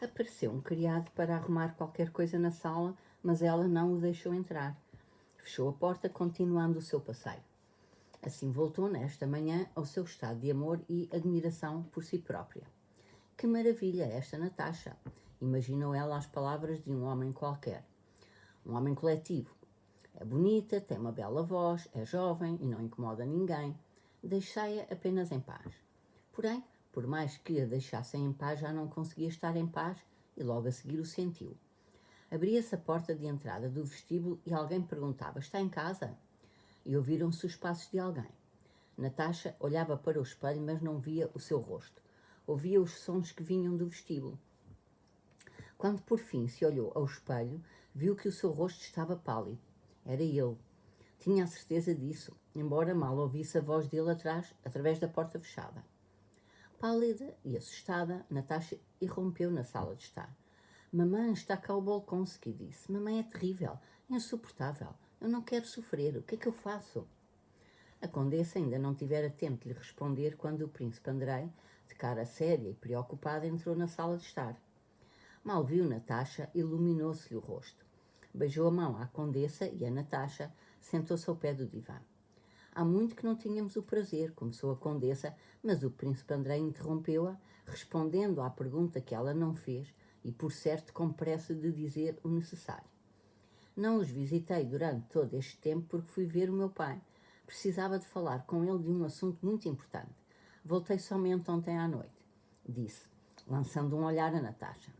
Apareceu um criado para arrumar qualquer coisa na sala, mas ela não o deixou entrar. Fechou a porta, continuando o seu passeio. Assim voltou nesta manhã ao seu estado de amor e admiração por si própria. Que maravilha esta Natasha! Imaginou ela as palavras de um homem qualquer. Um homem coletivo. É bonita, tem uma bela voz, é jovem e não incomoda ninguém. Deixai-a apenas em paz. Porém, por mais que a deixassem em paz, já não conseguia estar em paz e logo a seguir o sentiu. Abria-se a porta de entrada do vestíbulo e alguém perguntava: está em casa? E ouviram-se os passos de alguém. Natasha olhava para o espelho, mas não via o seu rosto. Ouvia os sons que vinham do vestíbulo. Quando por fim se olhou ao espelho, viu que o seu rosto estava pálido. Era ele. Tinha a certeza disso, embora mal ouvisse a voz dele atrás, através da porta fechada. Pálida e assustada, Natasha irrompeu na sala de estar. Mamãe, está cá o Bolkonsky, disse. Mamãe, é terrível, é insuportável. Eu não quero sofrer. O que é que eu faço? A condessa ainda não tivera tempo de lhe responder quando o príncipe Andrei, de cara séria e preocupada, entrou na sala de estar. Mal viu Natasha, iluminou-se-lhe o rosto. Beijou a mão à condessa e a Natasha sentou-se ao pé do divã. Há muito que não tínhamos o prazer, começou a condessa, mas o príncipe Andrei interrompeu-a, respondendo à pergunta que ela não fez e, por certo, com pressa de dizer o necessário. Não os visitei durante todo este tempo porque fui ver o meu pai. Precisava de falar com ele de um assunto muito importante. Voltei somente ontem à noite, disse, lançando um olhar a Natasha.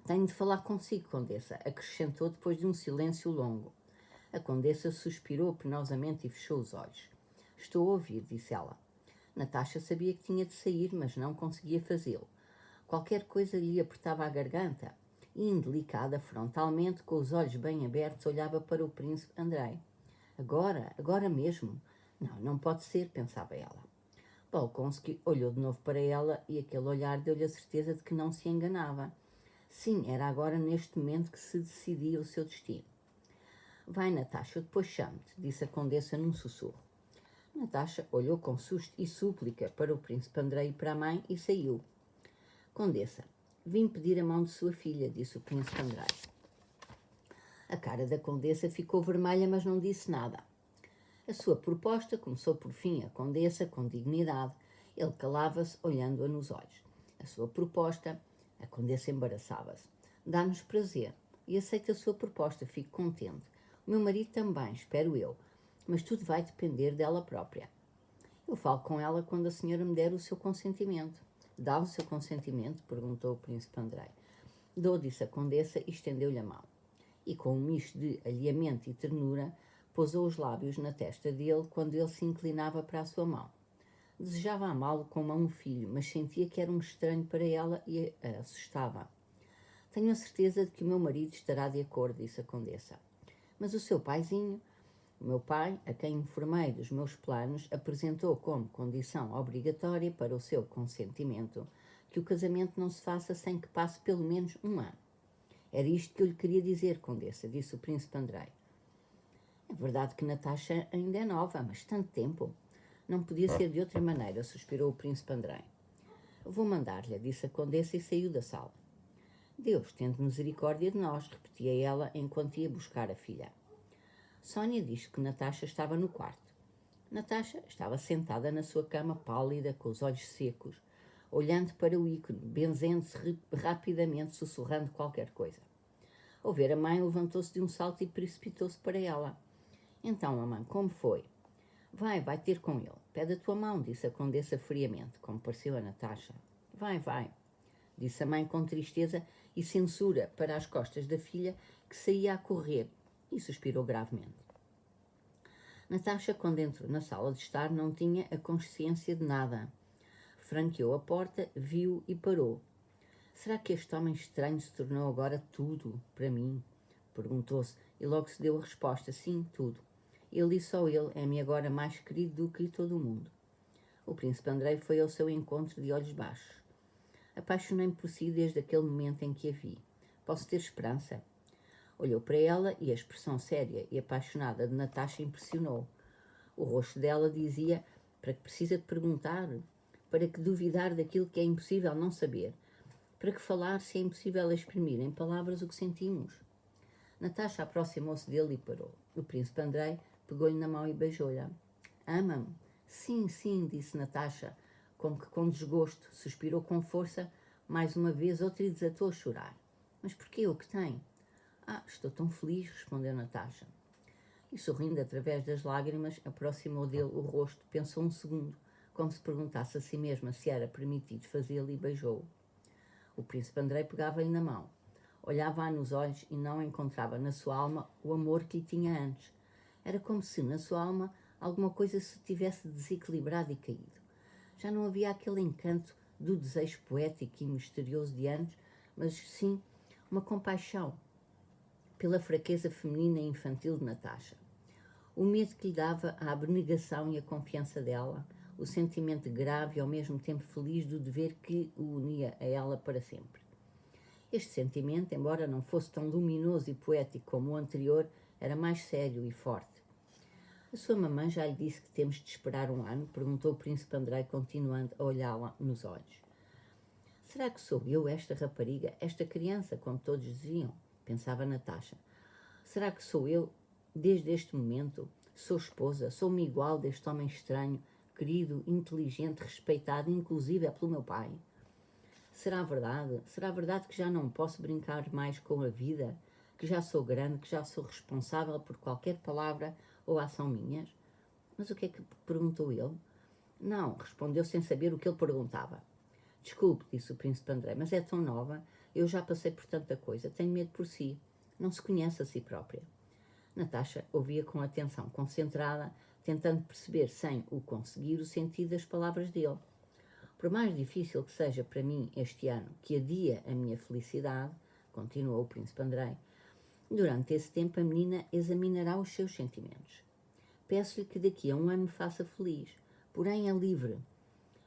Tenho de falar consigo, condessa, acrescentou depois de um silêncio longo. A condessa suspirou penosamente e fechou os olhos. Estou a ouvir, disse ela. Natasha sabia que tinha de sair, mas não conseguia fazê-lo. Qualquer coisa lhe apertava a garganta e, indelicada, frontalmente, com os olhos bem abertos, olhava para o príncipe Andrei. Agora mesmo? Não pode ser, pensava ela. Bolkonsky olhou de novo para ela e aquele olhar deu-lhe a certeza de que não se enganava. Sim, era agora neste momento que se decidia o seu destino. Vai, Natasha, eu depois chamo-te, disse a condessa num sussurro. Natasha olhou com susto e súplica para o príncipe Andrei e para a mãe e saiu. Condessa, vim pedir a mão de sua filha, disse o príncipe Andrei. A cara da condessa ficou vermelha, mas não disse nada. A sua proposta, começou por fim a condessa com dignidade. Ele calava-se, olhando-a nos olhos. A sua proposta, a condessa embaraçava-se. Dá-nos prazer e aceito a sua proposta, fico contente. O meu marido também, espero eu, mas tudo vai depender dela própria. Eu falo com ela quando a senhora me der o seu consentimento. Dá o seu consentimento? Perguntou o príncipe Andrei. Dou, disse a condessa e estendeu-lhe a mão. E com um misto de alheamento e ternura, pousou os lábios na testa dele quando ele se inclinava para a sua mão. Desejava amá-lo como a um filho, mas sentia que era um estranho para ela e a assustava. Tenho a certeza de que o meu marido estará de acordo, disse a condessa. Mas o seu paizinho, o meu pai, a quem informei dos meus planos, apresentou como condição obrigatória para o seu consentimento que o casamento não se faça sem que passe pelo menos um ano. Era isto que eu lhe queria dizer, condessa, disse o príncipe Andrei. É verdade que Natasha ainda é nova, mas tanto tempo. Não podia ser de outra maneira, suspirou o príncipe Andrei. Vou mandar-lhe, disse a condessa e saiu da sala. Deus tende misericórdia de nós, repetia ela enquanto ia buscar a filha. Sónia disse que Natasha estava no quarto. Natasha estava sentada na sua cama, pálida, com os olhos secos, olhando para o ícone, benzendo-se rapidamente, sussurrando qualquer coisa. Ao ver a mãe, levantou-se de um salto e precipitou-se para ela. Então, mamãe, como foi? Vai ter com ele. Pede a tua mão, disse a condessa friamente, como pareceu a Natasha. Vai, disse a mãe com tristeza e censura para as costas da filha, que saía a correr, e suspirou gravemente. Natasha, quando entrou na sala de estar, não tinha a consciência de nada. Franqueou a porta, viu e parou. Será que este homem estranho se tornou agora tudo para mim? Perguntou-se e logo se deu a resposta, sim, tudo. Ele e só ele é-me agora mais querido do que todo o mundo. O príncipe Andrei foi ao seu encontro de olhos baixos. Apaixonei-me por si desde aquele momento em que a vi. Posso ter esperança? Olhou para ela e a expressão séria e apaixonada de Natasha impressionou. O rosto dela dizia, para que precisa de perguntar, para que duvidar daquilo que é impossível não saber. Para que falar se é impossível exprimir em palavras o que sentimos? Natasha aproximou-se dele e parou. O príncipe Andrei pegou-lhe na mão e beijou-lhe. Ama-me? Sim, sim, disse Natasha, como que com desgosto, suspirou com força, mais uma vez, outra e desatou a chorar. Mas porquê? O que tem? Estou tão feliz, respondeu Natasha. E sorrindo através das lágrimas, aproximou dele o rosto, pensou um segundo, como se perguntasse a si mesma se era permitido fazê-lo e beijou-o. O príncipe Andrei pegava-lhe na mão. Olhava-a nos olhos e não encontrava na sua alma o amor que lhe tinha antes. Era como se na sua alma alguma coisa se tivesse desequilibrado e caído. Já não havia aquele encanto do desejo poético e misterioso de antes, mas sim uma compaixão pela fraqueza feminina e infantil de Natasha. O medo que lhe dava a abnegação e a confiança dela, o sentimento grave e ao mesmo tempo feliz do dever que o unia a ela para sempre. Este sentimento, embora não fosse tão luminoso e poético como o anterior, era mais sério e forte. A sua mamãe já lhe disse que temos de esperar um ano? Perguntou o príncipe Andrei, continuando a olhá-la nos olhos. Será que sou eu esta rapariga, esta criança, como todos diziam? Pensava Natasha. Será que sou eu, desde este momento? Sou esposa, sou-me igual deste homem estranho, querido, inteligente, respeitado, inclusive pelo meu pai? Será verdade? Será verdade que já não posso brincar mais com a vida? Que já sou grande, que já sou responsável por qualquer palavra ou ação minhas? Mas o que é que perguntou ele? Não, respondeu sem saber o que ele perguntava. Desculpe, disse o príncipe André, mas é tão nova, eu já passei por tanta coisa, tenho medo por si. Não se conhece a si própria. Natasha ouvia com atenção, concentrada, tentando perceber, sem o conseguir, o sentido das palavras dele. Por mais difícil que seja para mim este ano, que adia a minha felicidade, continuou o príncipe Andrei, durante esse tempo a menina examinará os seus sentimentos. Peço-lhe que daqui a um ano me faça feliz, porém é livre.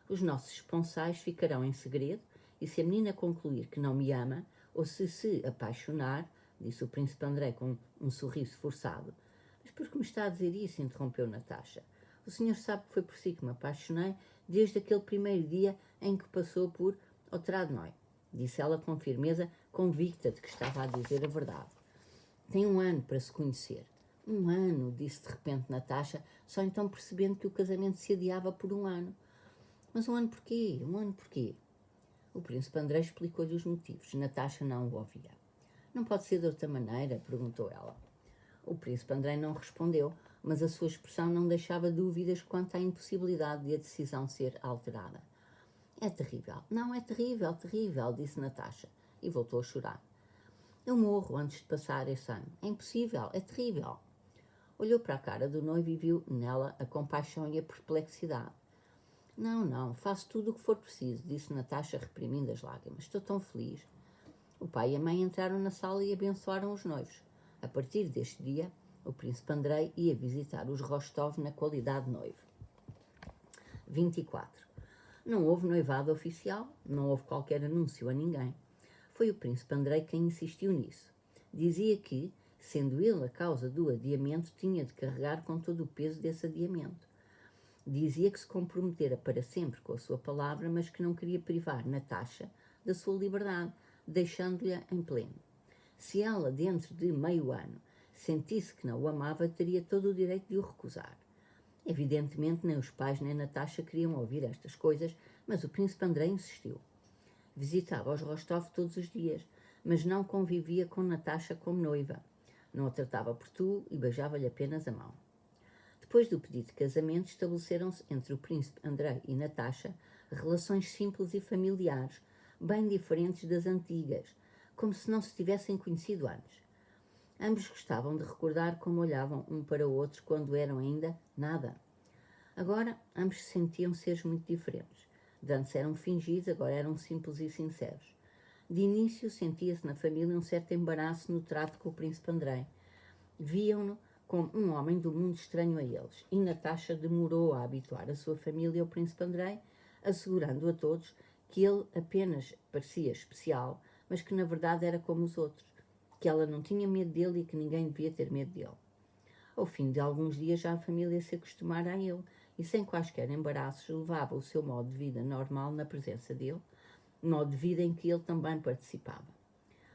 Os nossos esponsais ficarão em segredo e se a menina concluir que não me ama ou se apaixonar, disse o príncipe André com um sorriso forçado. Mas por que me está a dizer isso? Interrompeu Natasha. O senhor sabe que foi por si que me apaixonei desde aquele primeiro dia em que passou por Otradnoi, disse ela com firmeza, convicta de que estava a dizer a verdade. Tem um ano para se conhecer. Um ano, disse de repente Natasha, só então percebendo que o casamento se adiava por um ano. Mas um ano porquê? Um ano porquê? O príncipe André explicou-lhe os motivos. Natasha não o ouvia. Não pode ser de outra maneira? Perguntou ela. O príncipe André não respondeu, mas a sua expressão não deixava dúvidas quanto à impossibilidade de a decisão ser alterada. É terrível. Não, é terrível, terrível, disse Natasha, e voltou a chorar. Eu morro antes de passar esse ano. É impossível, é terrível. Olhou para a cara do noivo e viu nela a compaixão e a perplexidade. Não, não, faço tudo o que for preciso, disse Natasha, reprimindo as lágrimas. Estou tão feliz. O pai e a mãe entraram na sala e abençoaram os noivos. A partir deste dia, o príncipe Andrei ia visitar os Rostov na qualidade de noivo. 24. Não houve noivado oficial, não houve qualquer anúncio a ninguém. Foi o príncipe Andrei quem insistiu nisso. Dizia que, sendo ele a causa do adiamento, tinha de carregar com todo o peso desse adiamento. Dizia que se comprometera para sempre com a sua palavra, mas que não queria privar Natasha da sua liberdade, deixando-lhe em pleno. Se ela, dentro de meio ano, sentisse que não o amava, teria todo o direito de o recusar. Evidentemente, nem os pais nem Natasha queriam ouvir estas coisas, mas o príncipe Andrei insistiu. Visitava os Rostov todos os dias, mas não convivia com Natasha como noiva. Não a tratava por tu e beijava-lhe apenas a mão. Depois do pedido de casamento, estabeleceram-se entre o príncipe Andrei e Natasha relações simples e familiares, bem diferentes das antigas, como se não se tivessem conhecido antes. Ambos gostavam de recordar como olhavam um para o outro quando eram ainda nada. Agora, ambos se sentiam seres muito diferentes. De antes eram fingidos, agora eram simples e sinceros. De início, sentia-se na família um certo embaraço no trato com o príncipe Andrei. Viam-no como um homem do mundo estranho a eles, e Natasha demorou a habituar a sua família ao príncipe Andrei, assegurando a todos que ele apenas parecia especial, mas que na verdade era como os outros, que ela não tinha medo dele e que ninguém devia ter medo dele. Ao fim de alguns dias já a família se acostumara a ele, e sem quaisquer embaraços levava o seu modo de vida normal na presença dele, modo de vida em que ele também participava.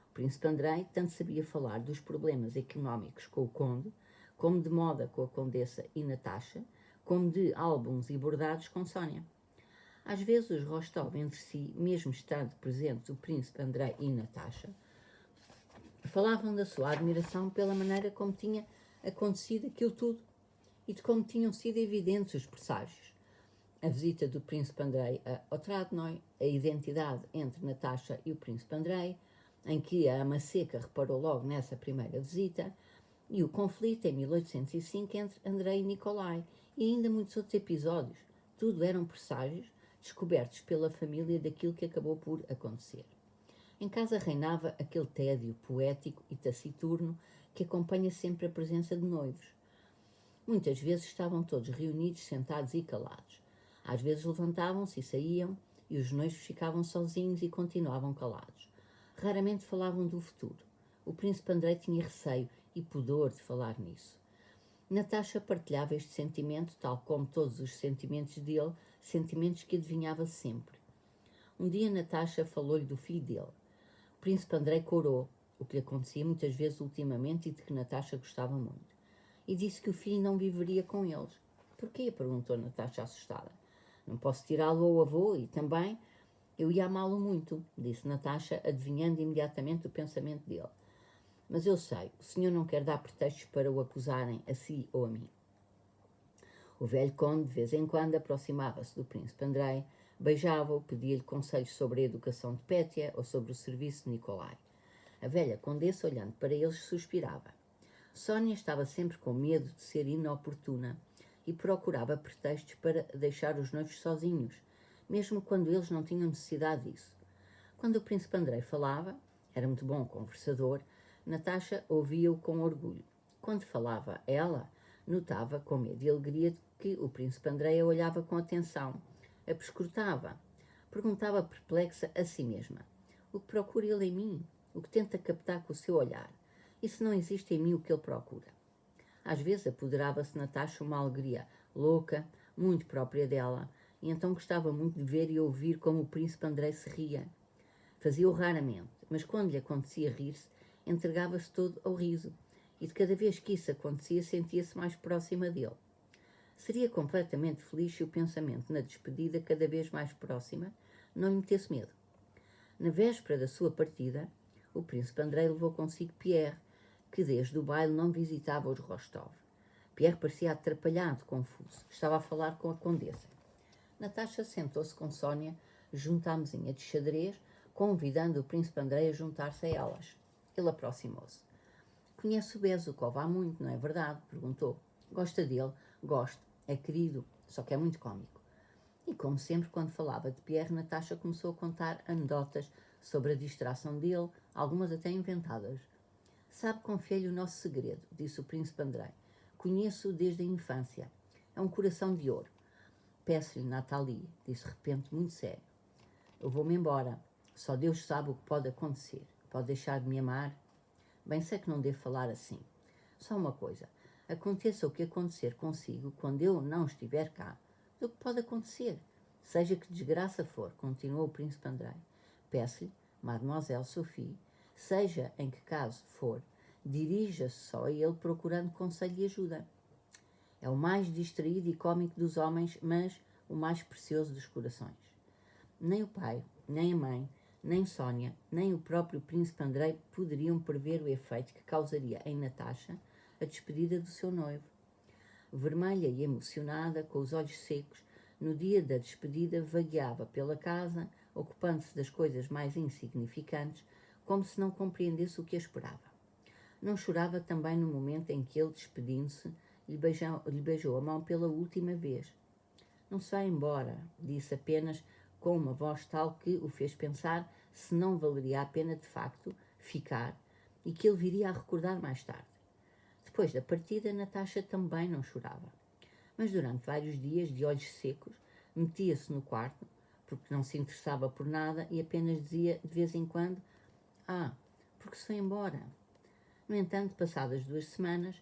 O príncipe Andrei tanto sabia falar dos problemas económicos com o conde, como de moda com a condessa e Natasha, como de álbuns e bordados com Sónia. Às vezes os Rostov entre si, mesmo estando presentes o príncipe Andrei e Natasha, falavam da sua admiração pela maneira como tinha acontecido aquilo tudo e de como tinham sido evidentes os presságios. A visita do príncipe Andrei a Otradnoy, a identidade entre Natasha e o príncipe Andrei, em que a ama seca reparou logo nessa primeira visita, e o conflito em 1805 entre Andrei e Nikolai, e ainda muitos outros episódios. Tudo eram presságios descobertos pela família daquilo que acabou por acontecer. Em casa reinava aquele tédio poético e taciturno que acompanha sempre a presença de noivos. Muitas vezes estavam todos reunidos, sentados e calados. Às vezes levantavam-se e saíam, e os noivos ficavam sozinhos e continuavam calados. Raramente falavam do futuro. O príncipe Andrei tinha receio e pudor de falar nisso. Natasha partilhava este sentimento, tal como todos os sentimentos dele, sentimentos que adivinhava sempre. Um dia Natasha falou-lhe do filho dele. O príncipe Andrei corou, o que lhe acontecia muitas vezes ultimamente e de que Natasha gostava muito, e disse que o filho não viveria com eles. Porquê? Perguntou Natasha assustada. Não posso tirá-lo ao avô e também eu ia amá-lo muito, disse Natasha, adivinhando imediatamente o pensamento dele. Mas eu sei, o senhor não quer dar pretextos para o acusarem a si ou a mim. O velho conde, de vez em quando, aproximava-se do príncipe Andrei, beijava-o, pedia-lhe conselhos sobre a educação de Pétia ou sobre o serviço de Nikolai. A velha condessa, olhando para eles, suspirava. Sónia estava sempre com medo de ser inoportuna e procurava pretextos para deixar os noivos sozinhos, mesmo quando eles não tinham necessidade disso. Quando o príncipe Andrei falava, era muito bom conversador, Natasha ouvia-o com orgulho. Quando falava ela, notava com medo e alegria que o príncipe Andrei a olhava com atenção, a perscrutava, perguntava perplexa a si mesma. O que procura ele em mim? O que tenta captar com o seu olhar? E se não existe em mim o que ele procura? Às vezes apoderava-se Natasha uma alegria louca, muito própria dela, e então gostava muito de ver e ouvir como o príncipe Andrei se ria. Fazia-o raramente, mas quando lhe acontecia rir-se, entregava-se todo ao riso, e de cada vez que isso acontecia sentia-se mais próxima dele. Seria completamente feliz se o pensamento na despedida, cada vez mais próxima, não lhe metesse medo. Na véspera da sua partida, o príncipe Andrei levou consigo Pierre, que desde o baile não visitava os Rostov. Pierre parecia atrapalhado, confuso. Estava a falar com a condessa. Natasha sentou-se com Sónia junto à mesinha de xadrez, convidando o príncipe Andrei a juntar-se a elas. Ele aproximou-se. Conhece o Bezukov há muito, não é verdade? Perguntou. Gosta dele? Gosto. É querido, só que é muito cômico. E como sempre, quando falava de Pierre, Natasha começou a contar anedotas sobre a distração dele, algumas até inventadas. Sabe, confia-lhe o nosso segredo, disse o príncipe Andrei. Conheço-o desde a infância. É um coração de ouro. Peço-lhe, Nathalie, disse de repente muito sério. Eu vou-me embora. Só Deus sabe o que pode acontecer. Pode deixar de me amar? Bem, sei que não devo falar assim. Só uma coisa. Aconteça o que acontecer consigo quando eu não estiver cá. O que pode acontecer? Seja que desgraça for, continuou o príncipe Andrei. Peço-lhe, Mademoiselle Sophie, seja em que caso for, dirija-se só a ele procurando conselho e ajuda. É o mais distraído e cômico dos homens, mas o mais precioso dos corações. Nem o pai, nem a mãe, nem Sónia, nem o próprio príncipe Andrei poderiam prever o efeito que causaria em Natasha a despedida do seu noivo. Vermelha e emocionada, com os olhos secos, no dia da despedida vagueava pela casa, ocupando-se das coisas mais insignificantes, como se não compreendesse o que a esperava. Não chorava também no momento em que ele, despedindo-se, lhe beijou a mão pela última vez. Não se vai embora, disse apenas com uma voz tal que o fez pensar se não valeria a pena de facto ficar e que ele viria a recordar mais tarde. Depois da partida, Natasha também não chorava, mas durante vários dias, de olhos secos, metia-se no quarto, porque não se interessava por nada e apenas dizia de vez em quando: porque se foi embora. No entanto, passadas 2 semanas,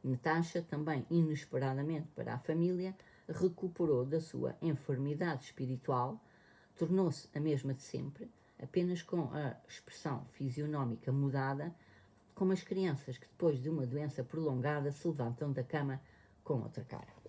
Natasha, também inesperadamente para a família, recuperou da sua enfermidade espiritual, tornou-se a mesma de sempre, apenas com a expressão fisionómica mudada, como as crianças que depois de uma doença prolongada se levantam da cama com outra cara.